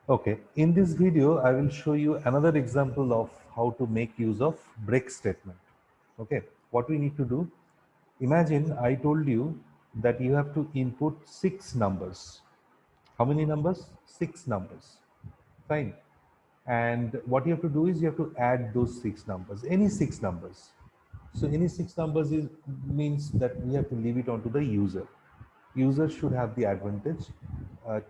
Okay, in this video, I will show you another example of how to make use of break statement. Okay, what we need to do, imagine I told you that you have to input 6 numbers. How many numbers? 6 numbers. Fine. And what you have to do is you have to add those 6 numbers, any 6 numbers. So any 6 numbers means that we have to leave it onto the user. User should have the advantage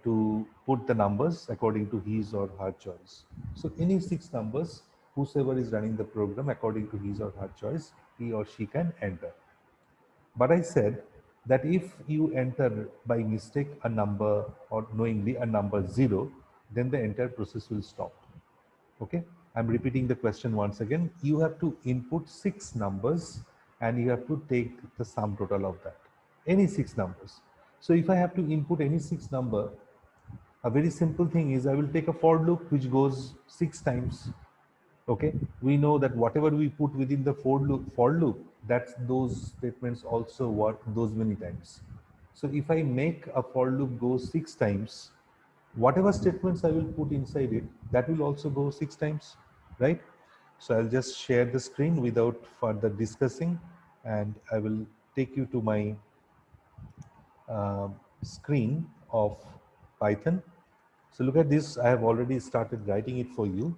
to put the numbers according to his or her choice. So any 6 numbers, whosoever is running the program according to his or her choice, he or she can enter. But I said that if you enter by mistake a number or knowingly a number 0, then the entire process will stop. Okay, I'm repeating the question once again. You have to input 6 numbers and you have to take the sum total of that, any 6 numbers. So if I have to input any 6 number, a very simple thing is I will take a for loop which goes 6 times. Okay, we know that whatever we put within the for loop, that's those statements also work those many times. So if I make a for loop go 6 times, whatever statements I will put inside it, that will also go 6 times, right? So I'll just share the screen without further discussing, and I will take you to my uh, screen of Python. So look at this. I have already started writing it for you.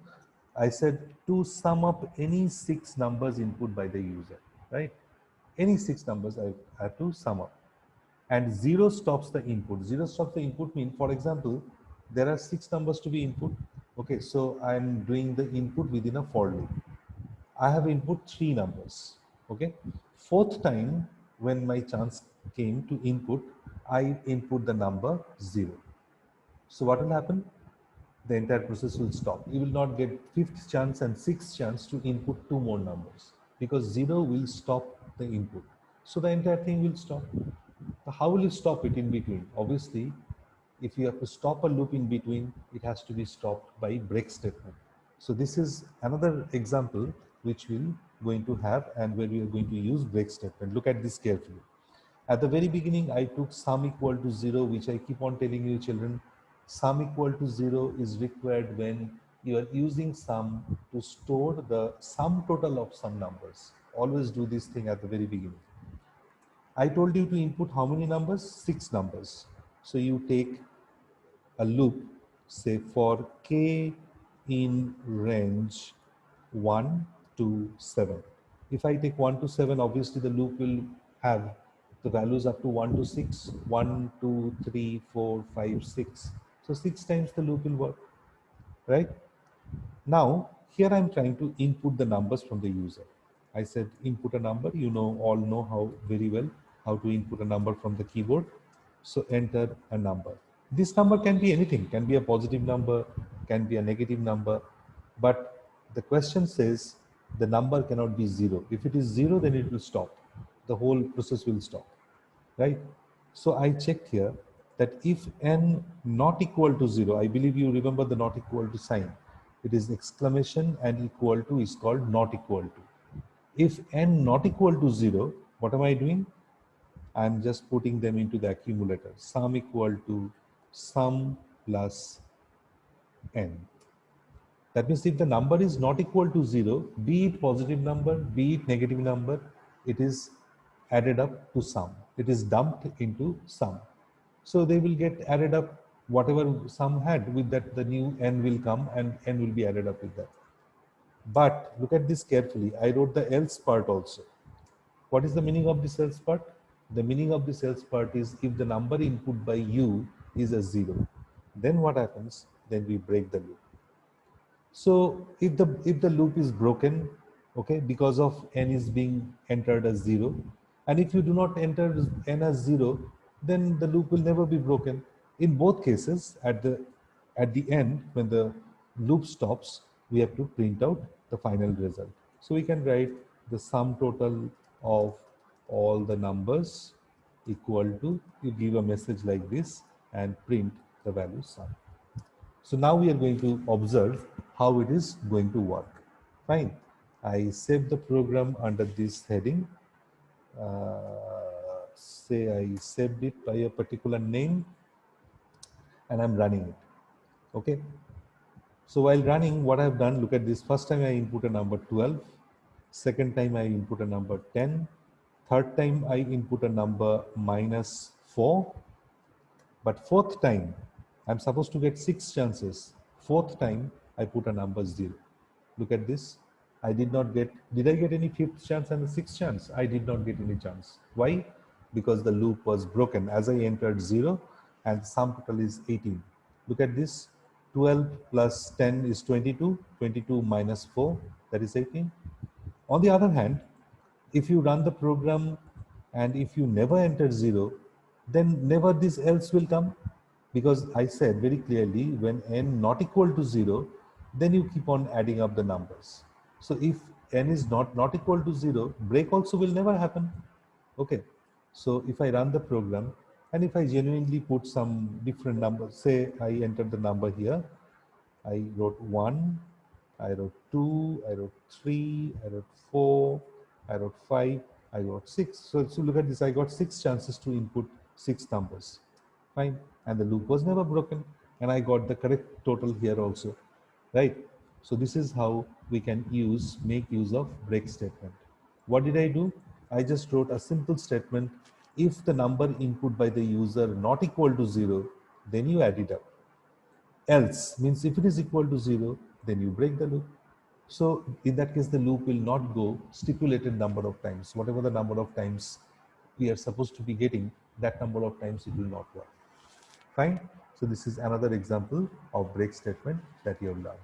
I said to sum up any 6 numbers input by the user, right? Any 6 numbers I have to sum up. And 0 stops the input. 0 stops the input mean, for example, there are 6 numbers to be input. Okay, so I'm doing the input within a for loop. I have input 3 numbers. Okay. Fourth time, when my chance came to input, I input the number 0. So what will happen? The entire process will stop. You will not get fifth chance and sixth chance to input 2 more numbers because 0 will stop the input. So the entire thing will stop. How will you stop it in between? Obviously, if you have to stop a loop in between, it has to be stopped by break statement. So this is another example which we'll going to have and where we are going to use break statement. Look at this carefully. At the very beginning, I took sum equal to 0, which I keep on telling you children, sum equal to 0 is required when you are using sum to store the sum total of some numbers. Always do this thing at the very beginning. I told you to input how many numbers? 6 numbers. So you take a loop, say for k in range 1 to 7. If I take 1 to 7, obviously the loop will have the values up to 1 to 6, 1, 2, 3, 4, 5, 6. So 6 times the loop will work, right? Now, here I'm trying to input the numbers from the user. I said input a number, you know, all know how very well how to input a number from the keyboard. So enter a number. This number can be anything, can be a positive number, can be a negative number, but the question says the number cannot be 0. If it is 0, then it will stop. The whole process will stop, right? So I checked here that if n not equal to 0, I believe you remember the not equal to sign. It is exclamation and equal to is called not equal to. If n not equal to 0, what am I doing? I'm just putting them into the accumulator. Sum equal to sum plus n. That means if the number is not equal to 0, be it positive number, be it negative number, it is added up to sum. It is dumped into sum. So they will get added up, whatever sum had with that, the new n will come and n will be added up with that. But look at this carefully. I wrote the else part also. What is the meaning of this else part? The meaning of this else part is if the number input by you is a 0, then what happens? Then we break the loop. So if the loop is broken, okay, because of n is being entered as 0, and if you do not enter n as 0, then the loop will never be broken. In both cases, at the end, when the loop stops, we have to print out the final result. So we can write the sum total of all the numbers equal to, you give a message like this and print the value sum. So now we are going to observe how it is going to work. Fine. I save the program under this heading. Say I saved it by a particular name and I'm running it. Okay. So while running, what I've done, look at this. First time I input a number 12. Second time I input a number 10. Third time I input a number -4. But fourth time, I'm supposed to get 6 chances. Fourth time, I put a number 0. Look at this. I did not get, did I get any fifth chance and the sixth chance? I did not get any chance. Why? Because the loop was broken. As I entered 0 and the sum total is 18. Look at this. 12 plus 10 is 22. 22 minus 4, that is 18. On the other hand, if you run the program and if you never enter 0, then never this else will come, because I said very clearly, when n not equal to 0, then you keep on adding up the numbers. So if n is not equal to 0, break also will never happen. Okay, so if I run the program and if I genuinely put some different numbers, say I enter the number here, I wrote 1, I wrote 2, I wrote 3, I wrote 4, I wrote 5, I wrote 6. So look at this, I got 6 chances to input 6 numbers. Fine. And the loop was never broken. And I got the correct total here also. Right? So this is how we can make use of break statement. What did I do? I just wrote a simple statement. If the number input by the user not equal to 0, then you add it up. Else means if it is equal to 0, then you break the loop. So in that case, the loop will not go stipulated number of times. Whatever the number of times we are supposed to be getting, that number of times it will not work. Fine. So this is another example of break statement that you have learned.